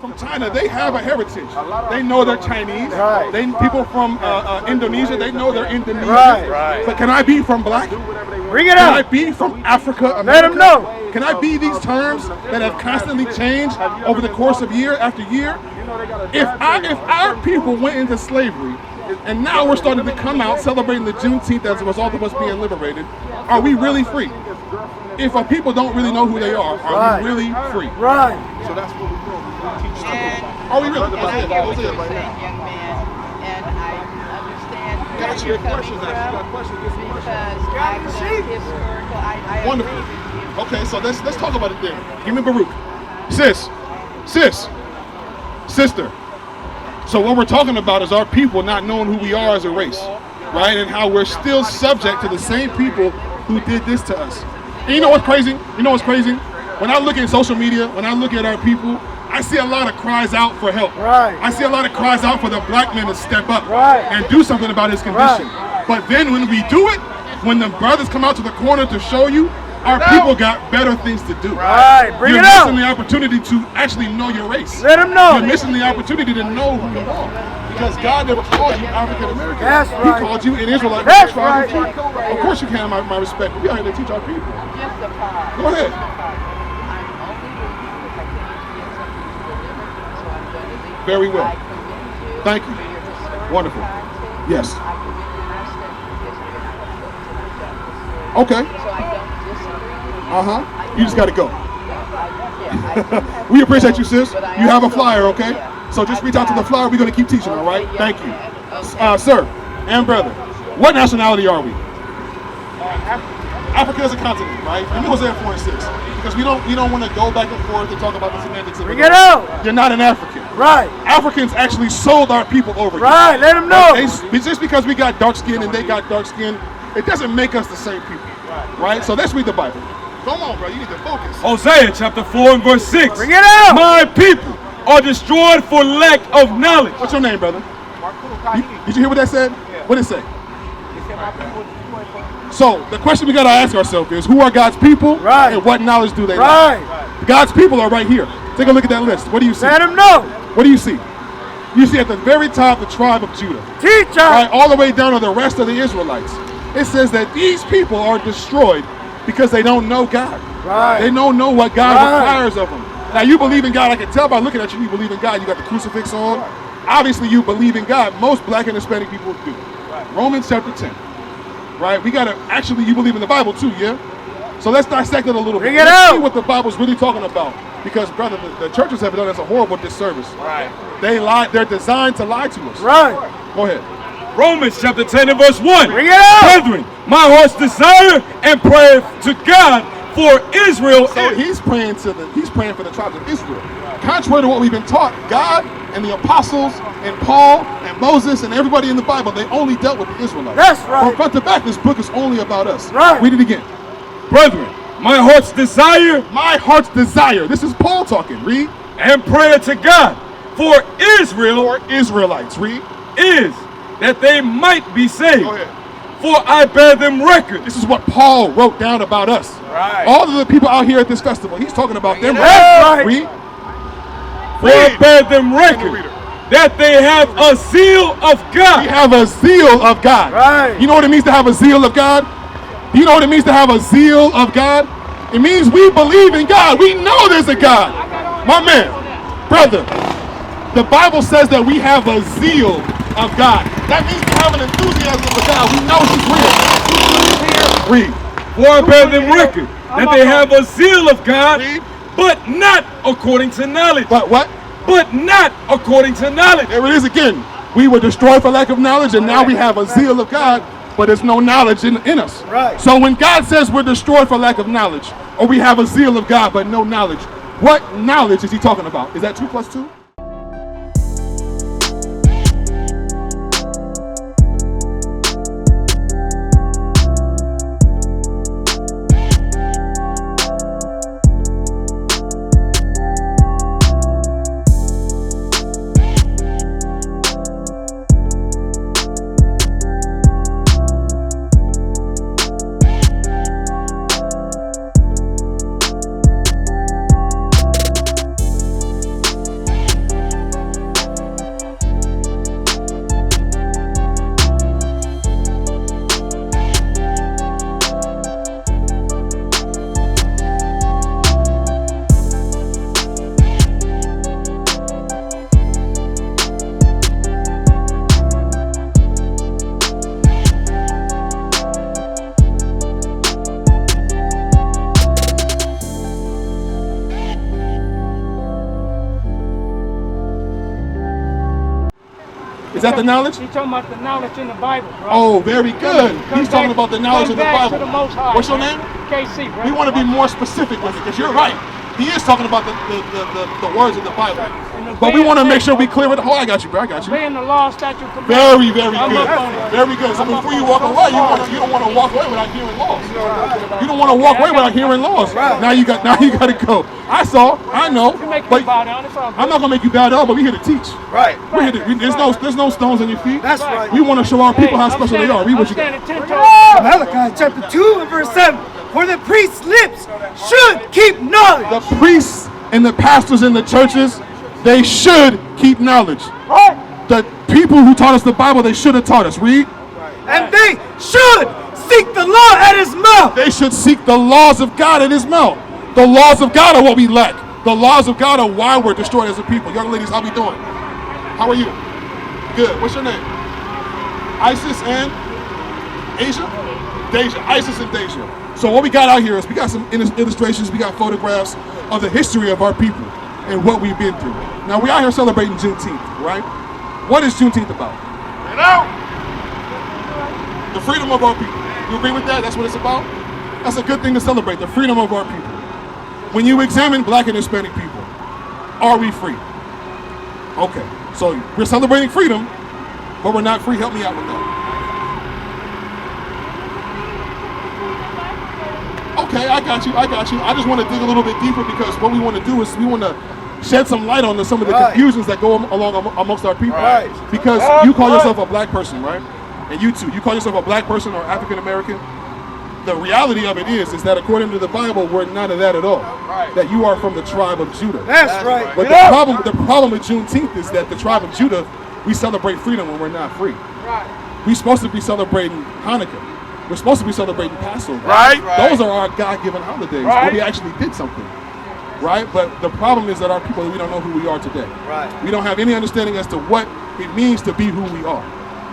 from China, they have a heritage. They know they're Chinese. Right. People from Indonesia, they know they're Indonesian. Right. But can I be from black? Bring it Can out. I be from Africa, America? Let them know. Can I be these terms that have constantly changed over the course of year after year? If our people went into slavery, and now we're starting to come out celebrating the Juneteenth as a result of us being liberated, are we really free? If our people don't really know who they are we really free? Right. So that's what we're doing. We teach them. Are we really? And I get what you're saying, young man, and I understand where you're coming from because I've done historical. I Wonderful. agree with you. Okay, so let's talk about it then. Give me Baruch. Sister. So what we're talking about is our people not knowing who we are as a race, right? And how we're still subject to the same people who did this to us. And you know what's crazy? When I look at social media, when I look at our people, I see a lot of cries out for help. Right. I see a lot of cries out for the black man to step up Right. and do something about his condition. Right. But then when we do it, when the brothers come out to the corner to show you, our people got better things to do. Right. Bring You're it out. missing the opportunity to actually know your race. Let them know. You're missing the opportunity to know who you are. Because God never called you African American. That's right. He called you an Israelite. That's right. Of course you can have my respect. We are here to teach our people. Go ahead. Very well. Thank you. Wonderful. Yes. Okay. You just got to go. We appreciate you, sis. You have a flyer, okay? So just reach out to the flyer. We're going to keep teaching, all right? Thank you. Sir and brother, what nationality are we? Africa is a continent, right? And Hosea 4 and 6. Because we don't want to go back and forth and talk about the semantics of it. Bring it out. You're not an African. Right. Africans actually sold our people over. Right. Let them know. Just because we got dark skin and they got dark skin, it doesn't make us the same people. Right? So let's read the Bible. Come on, bro. You need to focus. Hosea chapter 4 and verse 6. Bring it out. My people are destroyed for lack of knowledge. What's your name, brother? Did you hear what that said? What did it say? So the question we got to ask ourselves is, who are God's people? Right. And what knowledge do they Right. lack? God's people are right here. Take a look at that list. What do you see? Let them know. What do you see? You see at the very top the tribe of Judah. Teach Right, us. all the way down to the rest of the Israelites. It says that these people are destroyed because they don't know God. Right. They don't know what God Right. requires of them. Now you believe in God. I can tell by looking at you, you believe in God. You got the crucifix on. Obviously you believe in God. Most black and Hispanic people do. Romans chapter 10. Right? We gotta, actually you believe in the Bible too, yeah? So let's dissect it a little Bring bit. it Let's out. see what the Bible's really talking about. Because brother, the churches have done us a horrible disservice. Right. They lie, they're designed to lie to us. Right. Go ahead. Romans chapter 10 and verse 1. Bring it out. Brethren, my heart's desire and prayer to God for Israel So he's praying for the tribes of Israel. Contrary to what we've been taught, God and the apostles and Paul and Moses and everybody in the Bible, they only dealt with the Israelites. That's right. From front to back, this book is only about us. Right. Read it again. Brethren, my heart's desire My heart's desire. This is Paul talking. Read. and prayer to God for Israel For Israelites. Read. is that they might be saved. Go ahead. For I bear them record. This is what Paul wrote down about us. Right. All of the people out here at this festival, he's talking about them. That's right. Read. For I bear them record Reader. that they have a zeal of We God. have a zeal of God. Right. You know what it means to have a zeal of God? Do you know what it means to have a zeal of God? It means we believe in God. We know there's a God. My man, brother, the Bible says that we have a zeal of God. That means we have an enthusiasm for God. We know He's real. Read. For I bear them record that they have a zeal of God, Read. but not according to knowledge. But what? But not according to knowledge. There it is again. We were destroyed for lack of knowledge, and now we have a zeal of God, but there's no knowledge in us. Right. So when God says we're destroyed for lack of knowledge, or we have a zeal of God but no knowledge, what knowledge is He talking about? Is that 2 plus 2? Is that the knowledge? He's talking about the knowledge in the Bible, bro. Oh, very good. He's talking about the knowledge in the Come back Bible. to the Most High, What's your bro. name? KC, bro. We want to be more specific with it, because you're right. He is talking about the words in the Bible. But we want to make sure we clear it. Oh, I got you, bro. I got you. Obeying the law, statute, commandments. Very, very I'm good. up on it. Very good. So before you walk away, you don't want to walk away without hearing laws. You don't want to walk away without hearing laws. Now you got to go. I know. You make me But bow down. It's all good. I'm not gonna make you bow down, but we're here to teach. Right. We're here to, there's no stones on your feet. That's right. We want to show our people how special they are. Read what you got. I'm standing 10 toes. Malachi chapter 2 and verse 7. For the priest's lips should keep knowledge. The priests and the pastors in the churches, they should keep knowledge. The people who taught us the Bible, they should have taught us. Read. And they should seek the law at his mouth. They should seek the laws of God at his mouth. The laws of God are what we lack. The laws of God are why we're destroyed as a people. Young ladies, how we doing? How are you? Good. What's your name? Isis and Asia? Deja. Isis and Deja. So what we got out here is we got some illustrations, we got photographs of the history of our people and what we've been through. Now we're out here celebrating Juneteenth, right? What is Juneteenth about? You know? The freedom of our people. You agree with that? That's what it's about? That's a good thing to celebrate, the freedom of our people. When you examine black and Hispanic people, are we free? Okay, so we're celebrating freedom, but we're not free. Help me out with that. Okay, I got you. I just want to dig a little bit deeper, because what we want to do is we want to shed some light on some of the confusions that go along amongst our people. Right. Because you call yourself a black person, right? And you too, you call yourself a black person or African American. The reality of it is that according to the Bible, we're none of that at all. Right. That you are from the tribe of Judah. That's right. But the problem with Juneteenth is that the tribe of Judah, we celebrate freedom when we're not free. Right. We're supposed to be celebrating Hanukkah. We're supposed to be celebrating Passover. Right. Those are our God-given holidays where we actually did something. Right? But the problem is that our people, we don't know who we are today. Right. We don't have any understanding as to what it means to be who we are.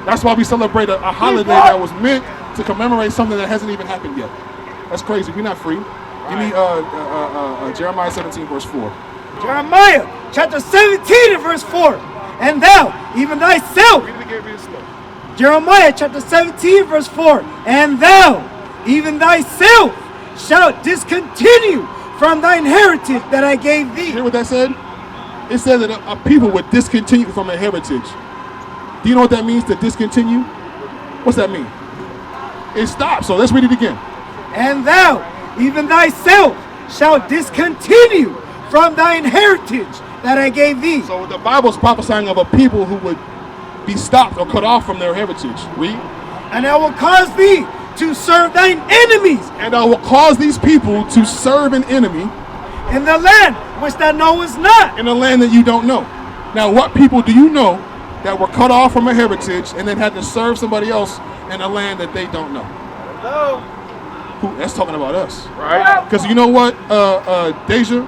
That's why we celebrate a holiday that was meant to commemorate something that hasn't even happened yet. That's crazy. We're not free. Give me Jeremiah 17, verse 4. Jeremiah chapter 17 and verse 4. And thou, even thyself. Jeremiah chapter 17 verse 4. And thou, even thyself, shalt discontinue from thine heritage that I gave thee. You hear what that said? It says that a people would discontinue from a heritage. Do you know what that means, to discontinue? What's that mean? It stops. So let's read it again. And thou, even thyself, shalt discontinue from thine heritage that I gave thee. So the Bible's prophesying of a people who would be stopped or cut off from their heritage. Read. And I will cause thee to serve thine enemies. And I will cause these people to serve an enemy in the land which thou knowest not. In a land that you don't know. Now, what people do you know that were cut off from a heritage and then had to serve somebody else in a land that they don't know? Who? That's talking about us. Right. Because you know what, Deja,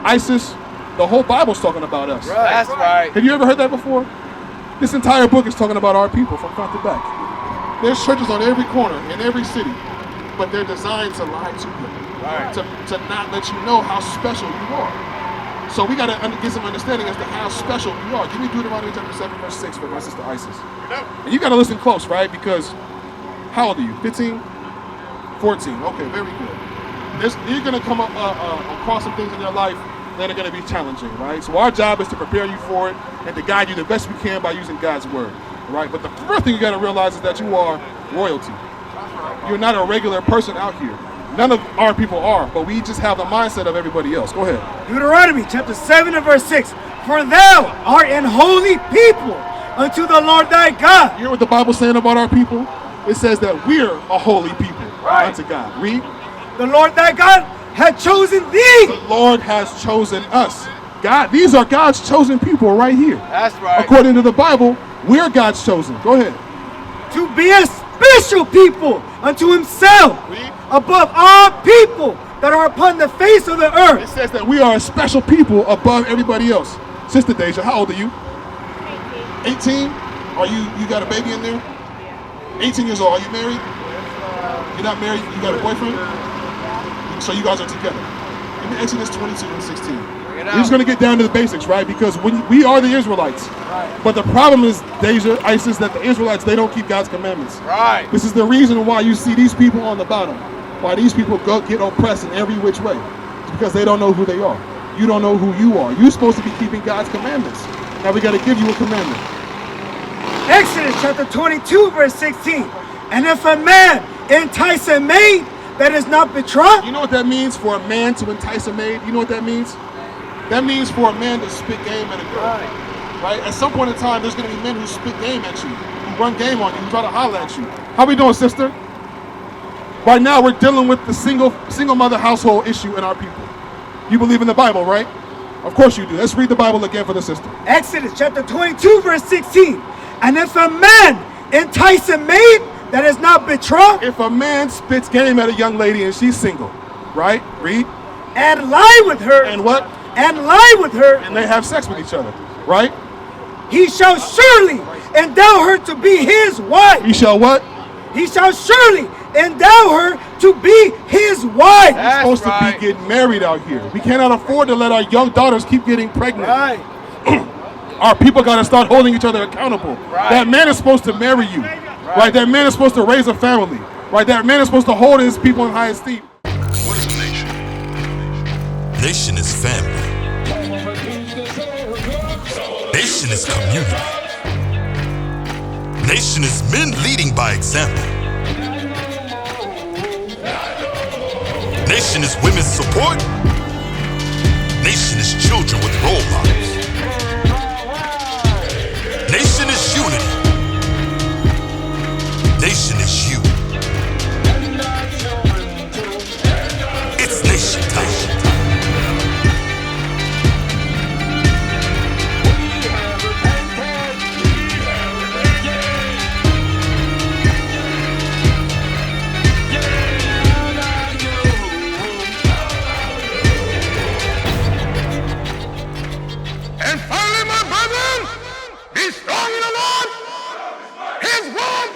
Isis, the whole Bible's talking about us. Right. That's right. Have you ever heard that before? This entire book is talking about our people from front to back. There's churches on every corner in every city, but they're designed to lie to you, to not let you know how special you are. So we got to get some understanding as to how special we are. Give me Deuteronomy chapter 7, verse 6 for my sister Isis. And you got to listen close, right? Because how old are you? 15? 14. Okay, very good. You're going to come up across some things in your life that are going to be challenging, right? So our job is to prepare you for it and to guide you the best we can by using God's word, right? But the first thing you got to realize is that you are royalty. You're not a regular person out here. None of our people are, but we just have the mindset of everybody else. Go ahead. Deuteronomy chapter 7 and verse 6. For thou art an holy people unto the Lord thy God. You hear what the Bible's saying about our people? It says that we're a holy people unto God. Read. The Lord thy God hath chosen thee. The Lord has chosen us. God, these are God's chosen people right here. That's right. According to the Bible, we're God's chosen. Go ahead. To be a special people unto himself. Read. Above all people that are upon the face of the earth. It says that we are a special people above everybody else. Sister Deja, how old are you? 18. 18? Are you got a baby in there? 18 years old. Are you married? You're not married? You got a boyfriend? So you guys are together. Give me Exodus 22 and 16. We're just going to get down to the basics, right? Because we are the Israelites. But the problem is, Deja, Isis, that the Israelites, they don't keep God's commandments. Right. This is the reason why you see these people on the bottom. Why these people get oppressed in every which way. It's because they don't know who they are. You don't know who you are. You're supposed to be keeping God's commandments. Now we got to give you a commandment. Exodus chapter 22, verse 16. And if a man entice a maid that is not betrothed. You know what that means for a man to entice a maid? You know what that means? That means for a man to spit game at a girl. Right? At some point in time, there's going to be men who spit game at you, who run game on you, who try to holler at you. How we doing, sister? Right now, we're dealing with the single mother household issue in our people. You believe in the Bible, right? Of course you do. Let's read the Bible again for the sister. Exodus chapter 22, verse 16. And if a man entice a maid that is not betrothed. If a man spits game at a young lady and she's single, right? Read. And lie with her. And what? And lie with her. And they have sex with each other, right? He shall surely endow her to be his wife. He shall what? He shall surely endow her to be his wife. We're supposed to be getting married out here. We cannot afford to let our young daughters keep getting pregnant. Right. Our people got to start holding each other accountable. Right. That man is supposed to marry you. Right. That man is supposed to raise a family. Right. That man is supposed to hold his people in high esteem. What is a nation? Nation is family. Nation is community. Nation is men leading by example. Nation is women's support. Nation is children with role models. Nation is unity. Nation is you. It's nation time. And finally, my brethren, be strong in the Lord. His word